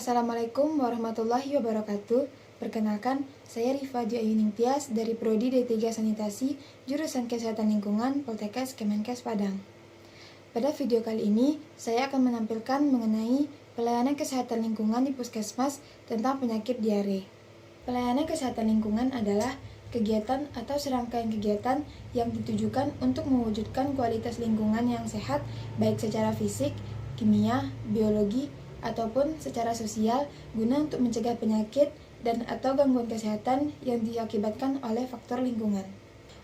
Assalamualaikum warahmatullahi wabarakatuh. Perkenalkan, saya Rifa Ayuning Tias dari Prodi D3 Sanitasi, jurusan Kesehatan Lingkungan, Poltekkes Kemenkes Padang. Pada video kali ini, saya akan menampilkan mengenai pelayanan kesehatan lingkungan di Puskesmas tentang penyakit diare. Pelayanan kesehatan lingkungan adalah kegiatan atau serangkaian kegiatan yang ditujukan untuk mewujudkan kualitas lingkungan yang sehat, baik secara fisik, kimia, biologi, ataupun secara sosial guna untuk mencegah penyakit dan atau gangguan kesehatan yang diakibatkan oleh faktor lingkungan.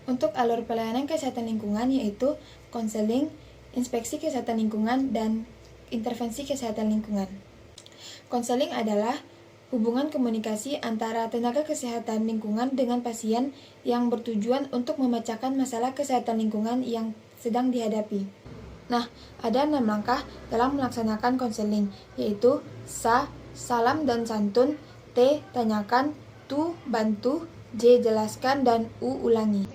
Untuk alur pelayanan kesehatan lingkungan yaitu konseling, inspeksi kesehatan lingkungan, dan intervensi kesehatan lingkungan. Konseling adalah hubungan komunikasi antara tenaga kesehatan lingkungan dengan pasien yang bertujuan untuk memecahkan masalah kesehatan lingkungan yang sedang dihadapi. Nah, ada 6 langkah dalam melaksanakan konseling, yaitu SA, salam dan santun, T, tanyakan, TU, bantu, J, jelaskan, dan U, ulangi.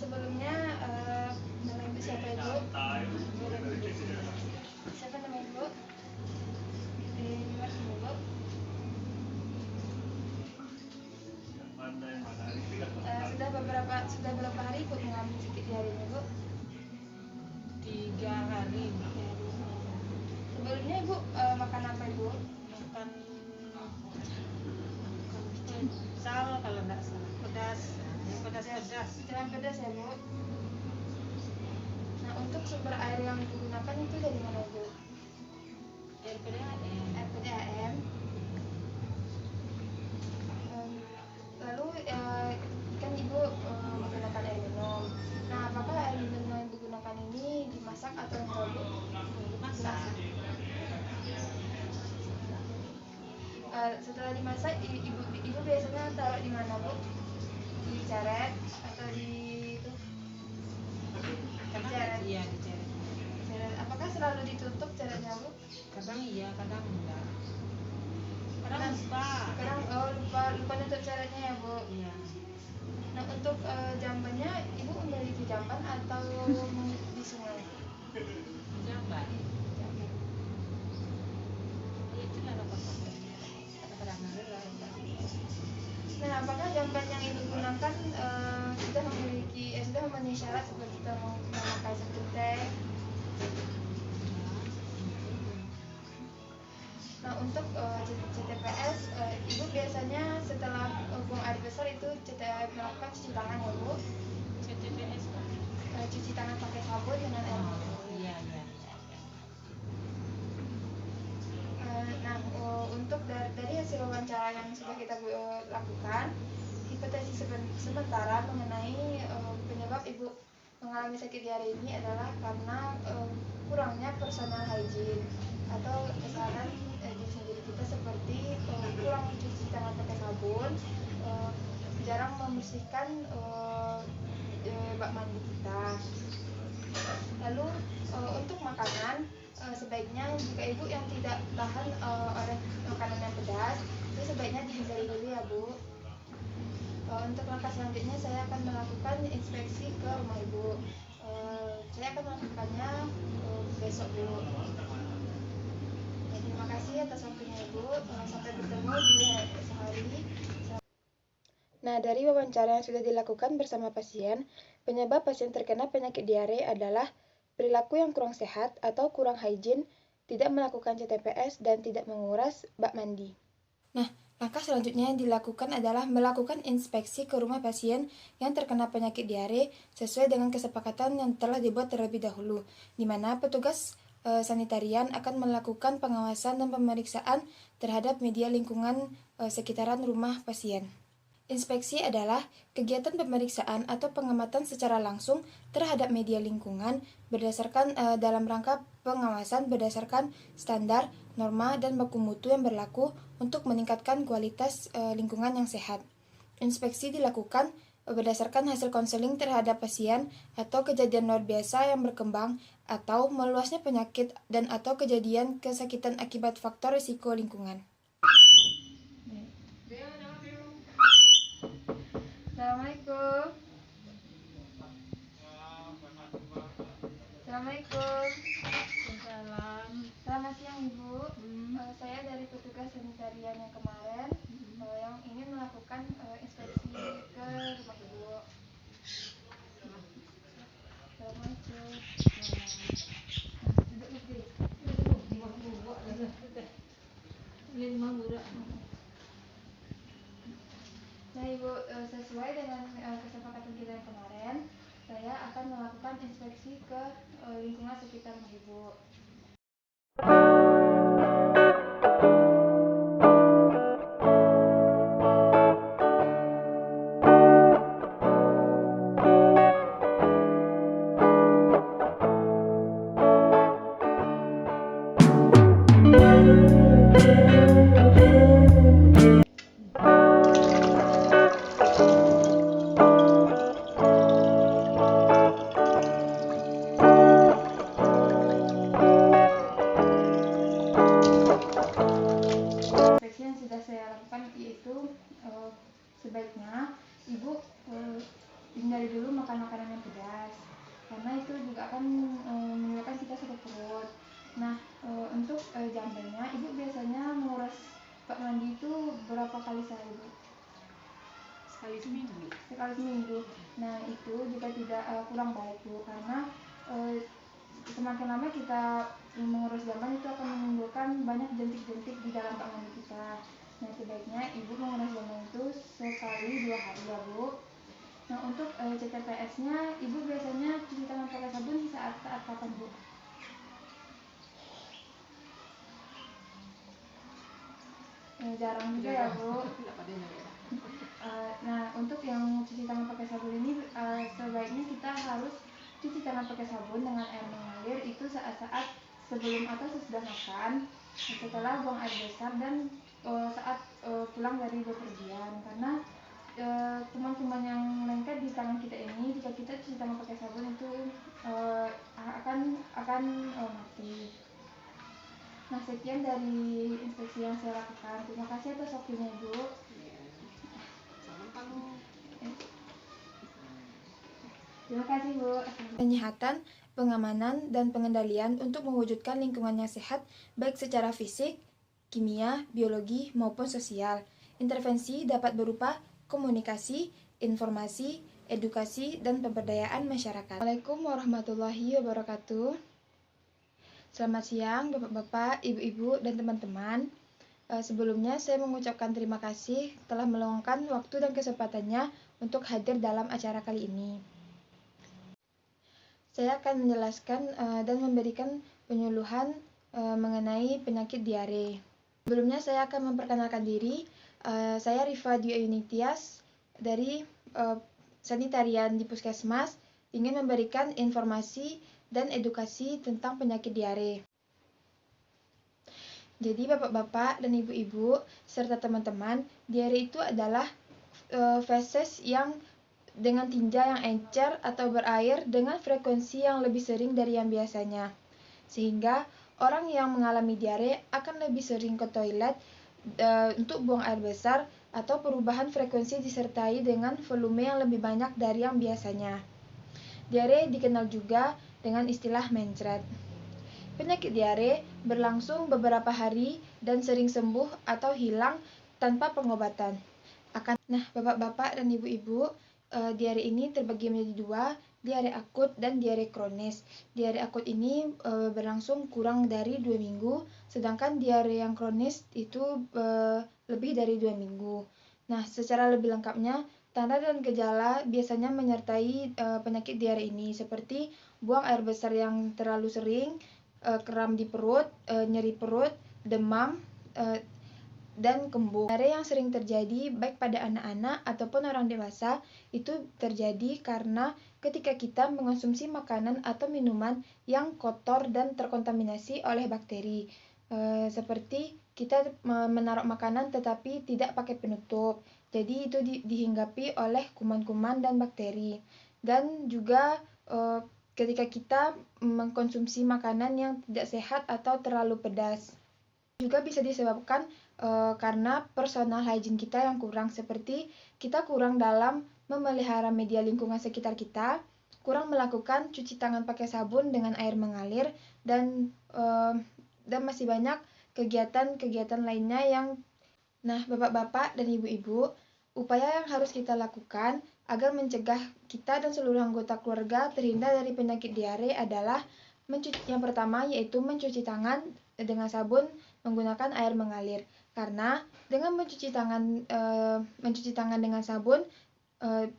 Sebelumnya, nama Ibu siapa Ibu? Siapa nama Ibu? Sudah berapa hari Ibu mengalami sakit diare ini Bu? 3 hari. Sebelumnya Ibu makan apa Ibu? Makan sal kalau nggak salah, pedas. Jangan pedas ya Bu. Nah, untuk sumber air yang digunakan itu dari mana Bu? Air PDAM. Air PDAM. Lalu kan Ibu menggunakan air minum. Nah, apakah air minum yang digunakan ini dimasak atau enggak Bu? Dimasak. Setelah dimasak, ibu biasanya taruh di mana Bu? Di caret atau di itu? Kadang iya di caret. Apakah selalu ditutup caretnya Bu? Kadang iya, kadang enggak. Kadang lupa. Lupa nutup caretnya ya Bu? Iya. Nah, untuk jambannya Ibu memiliki jamban atau di sungai? Jamban. Itu lah kadang-kadang ada. Nah, apakah jamban yang Ibu gunakan sudah memenuhi syarat seperti memakai satu tank? Nah, untuk CTPS, Ibu biasanya setelah buang air besar itu melakukan cuci tangan ya Bu? CTPS cuci tangan pakai sabun dengan air minum. Iya. Nah, untuk dari hasil wawancara yang sudah kita lakukan, hipotesis sementara mengenai penyebab Ibu mengalami sakit diare ini adalah karena kurangnya personal hygiene atau kesalahan diri sendiri kita, seperti kurang mencuci tangan pakai sabun, jarang membersihkan bak mandi kita. Lalu untuk makanan, sebaiknya jika Ibu yang tidak tahan oleh makanan yang pedas, itu sebaiknya dihindari dulu ya Bu. Untuk langkah selanjutnya saya akan melakukan inspeksi ke rumah Ibu. Saya akan melakukannya besok Bu. Terima kasih atas waktunya Ibu. Sampai bertemu di esok hari. Nah, dari wawancara yang sudah dilakukan bersama pasien, penyebab pasien terkena penyakit diare adalah perilaku yang kurang sehat atau kurang hygiene, tidak melakukan CTPS, dan tidak menguras bak mandi. Nah, langkah selanjutnya yang dilakukan adalah melakukan inspeksi ke rumah pasien yang terkena penyakit diare sesuai dengan kesepakatan yang telah dibuat terlebih dahulu, di mana petugas sanitarian akan melakukan pengawasan dan pemeriksaan terhadap media lingkungan sekitaran rumah pasien. Inspeksi adalah kegiatan pemeriksaan atau pengamatan secara langsung terhadap media lingkungan berdasarkan dalam rangka pengawasan berdasarkan standar, norma, dan baku mutu yang berlaku untuk meningkatkan kualitas lingkungan yang sehat. Inspeksi dilakukan berdasarkan hasil konseling terhadap pasien atau kejadian luar biasa yang berkembang atau meluasnya penyakit dan atau kejadian kesakitan akibat faktor risiko lingkungan. Assalamualaikum. Assalamualaikum. Salam. Selamat siang Ibu. Hmm. Saya dari petugas sanitarian yang kemarin yang ingin melakukan inspeksi ke rumah Ibu. Assalamualaikum. Nah Ibu, sesuai dengan kesepakatan kita yang kemarin, saya akan melakukan inspeksi ke lingkungan sekitar rumah Ibu. Inspeksi yang sudah saya lakukan yaitu sebaiknya Ibu hindari dulu makan makanan yang pedas karena itu juga akan menyebabkan kita sakit perut. Nah, untuk jamnya Ibu biasanya menguras bak mandi itu berapa kali sehari Bu? Sekali seminggu. Sekali seminggu. Nah, itu juga tidak kurang baik Bu, karena semakin lama kita mengurus jamban itu akan menimbulkan banyak jentik-jentik di dalam bak mandi kita. Nah, sebaiknya Ibu menguras jamban itu sekali 2 hari ya Bu. Nah, untuk CTPS-nya Ibu biasanya cuci tangan pakai sabun saat kapan Bu? Jarang juga ya Bu. Nah, untuk yang cuci tangan pakai sabun ini sebaiknya kita harus cuci tangan pakai sabun dengan air mengalir itu saat-saat sebelum atau sesudah makan, setelah buang air besar, dan saat pulang dari bepergian, karena kuman-kuman yang lengket di tangan kita ini jika kita cuci tangan pakai sabun itu akan mati. Nah, sekian dari inspeksi yang saya lakukan. Terima kasih atas waktunya Ibu. Terima kasih Bu. Penyihatan, pengamanan, dan pengendalian untuk mewujudkan lingkungan yang sehat baik secara fisik, kimia, biologi, maupun sosial. Intervensi dapat berupa komunikasi, informasi, edukasi, dan pemberdayaan masyarakat. Assalamualaikum warahmatullahi wabarakatuh. Selamat siang Bapak-bapak, Ibu-ibu, dan teman-teman. Sebelumnya saya mengucapkan terima kasih telah meluangkan waktu dan kesempatannya untuk hadir dalam acara kali ini. Saya akan menjelaskan dan memberikan penyuluhan mengenai penyakit diare. Sebelumnya saya akan memperkenalkan diri. Saya Rifa Dwi Ayuning Tias dari sanitarian di Puskesmas, ingin memberikan informasi dan edukasi tentang penyakit diare. Jadi Bapak-bapak dan Ibu-ibu serta teman-teman, diare itu adalah feses yang dengan tinja yang encer atau berair dengan frekuensi yang lebih sering dari yang biasanya. Sehingga orang yang mengalami diare akan lebih sering ke toilet untuk buang air besar, atau perubahan frekuensi disertai dengan volume yang lebih banyak dari yang biasanya. Diare dikenal juga dengan istilah mencret. Penyakit diare berlangsung beberapa hari dan sering sembuh atau hilang tanpa pengobatan. Nah, Bapak-bapak dan Ibu-ibu, diare ini terbagi menjadi 2, diare akut dan diare kronis. Diare akut ini berlangsung kurang dari 2 minggu, sedangkan diare yang kronis itu lebih dari 2 minggu. Nah, secara lebih lengkapnya, tanda dan gejala biasanya menyertai penyakit diare ini, seperti buang air besar yang terlalu sering, kram di perut, nyeri perut, demam, dan kembung. Diare yang sering terjadi baik pada anak-anak ataupun orang dewasa itu terjadi karena ketika kita mengonsumsi makanan atau minuman yang kotor dan terkontaminasi oleh bakteri. Seperti kita menaruh makanan tetapi tidak pakai penutup. Jadi itu dihinggapi oleh kuman-kuman dan bakteri. Dan juga ketika kita mengkonsumsi makanan yang tidak sehat atau terlalu pedas. Juga bisa disebabkan karena personal hygiene kita yang kurang, seperti kita kurang dalam memelihara media lingkungan sekitar kita, kurang melakukan cuci tangan pakai sabun dengan air mengalir, dan masih banyak kegiatan-kegiatan lainnya yang Bapak-bapak dan ibu-ibu, upaya yang harus kita lakukan agar mencegah kita dan seluruh anggota keluarga terhindar dari penyakit diare adalah yang pertama yaitu mencuci tangan dengan sabun menggunakan air mengalir. Karena dengan mencuci tangan dengan sabun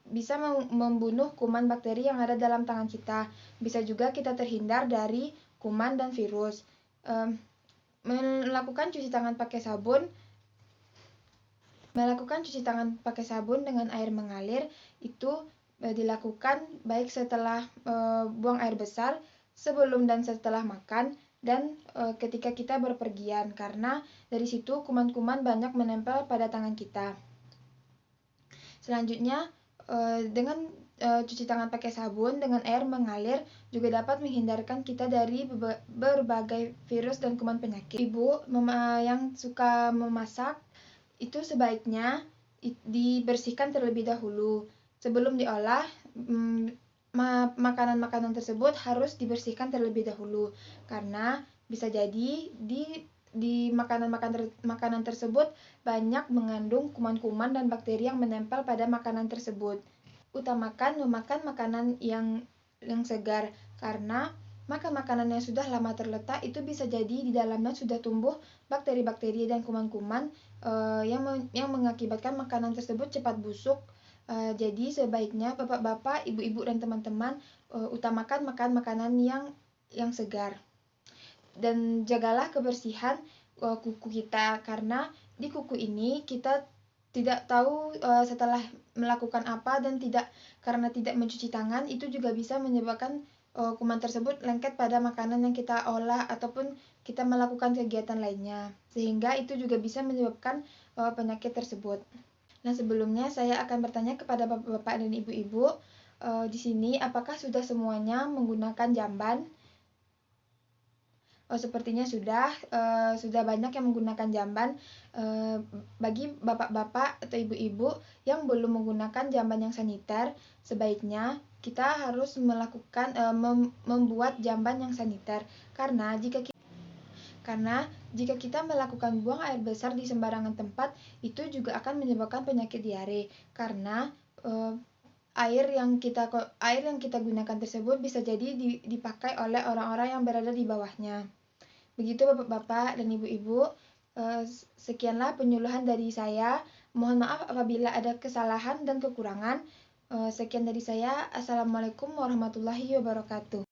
bisa membunuh kuman bakteri yang ada dalam tangan kita. Bisa juga kita terhindar dari kuman dan virus. Melakukan cuci tangan pakai sabun dengan air mengalir itu dilakukan baik setelah buang air besar, sebelum dan setelah makan, dan ketika kita berpergian, karena dari situ kuman-kuman banyak menempel pada tangan kita. Selanjutnya, dengan cuci tangan pakai sabun dengan air mengalir juga dapat menghindarkan kita dari berbagai virus dan kuman penyakit. Ibu yang suka memasak itu sebaiknya dibersihkan terlebih dahulu. Sebelum diolah, makanan-makanan tersebut harus dibersihkan terlebih dahulu, karena bisa jadi di makanan tersebut banyak mengandung kuman-kuman dan bakteri yang menempel pada makanan tersebut. Utamakan memakan makanan yang segar, karena makan makanan yang sudah lama terletak itu bisa jadi di dalamnya sudah tumbuh bakteri-bakteri dan kuman-kuman yang mengakibatkan makanan tersebut cepat busuk. Jadi sebaiknya bapak-bapak, ibu-ibu, dan teman-teman utamakan makan makanan yang segar. Dan jagalah kebersihan kuku kita, karena di kuku ini kita tidak tahu setelah melakukan apa, dan karena tidak mencuci tangan itu juga bisa menyebabkan kuman tersebut lengket pada makanan yang kita olah ataupun kita melakukan kegiatan lainnya, sehingga itu juga bisa menyebabkan penyakit tersebut. Nah, sebelumnya saya akan bertanya kepada bapak-bapak dan ibu-ibu di sini, apakah sudah semuanya menggunakan jamban? Sepertinya sudah banyak yang menggunakan jamban. Bagi bapak-bapak atau ibu-ibu yang belum menggunakan jamban yang saniter, sebaiknya kita harus membuat jamban yang saniter, karena jika kita melakukan buang air besar di sembarangan tempat, itu juga akan menyebabkan penyakit diare, karena air yang kita gunakan tersebut bisa jadi dipakai oleh orang-orang yang berada di bawahnya. Begitu bapak-bapak dan ibu-ibu, sekianlah penyuluhan dari saya. Mohon maaf apabila ada kesalahan dan kekurangan. Sekian dari saya. Assalamualaikum warahmatullahi wabarakatuh.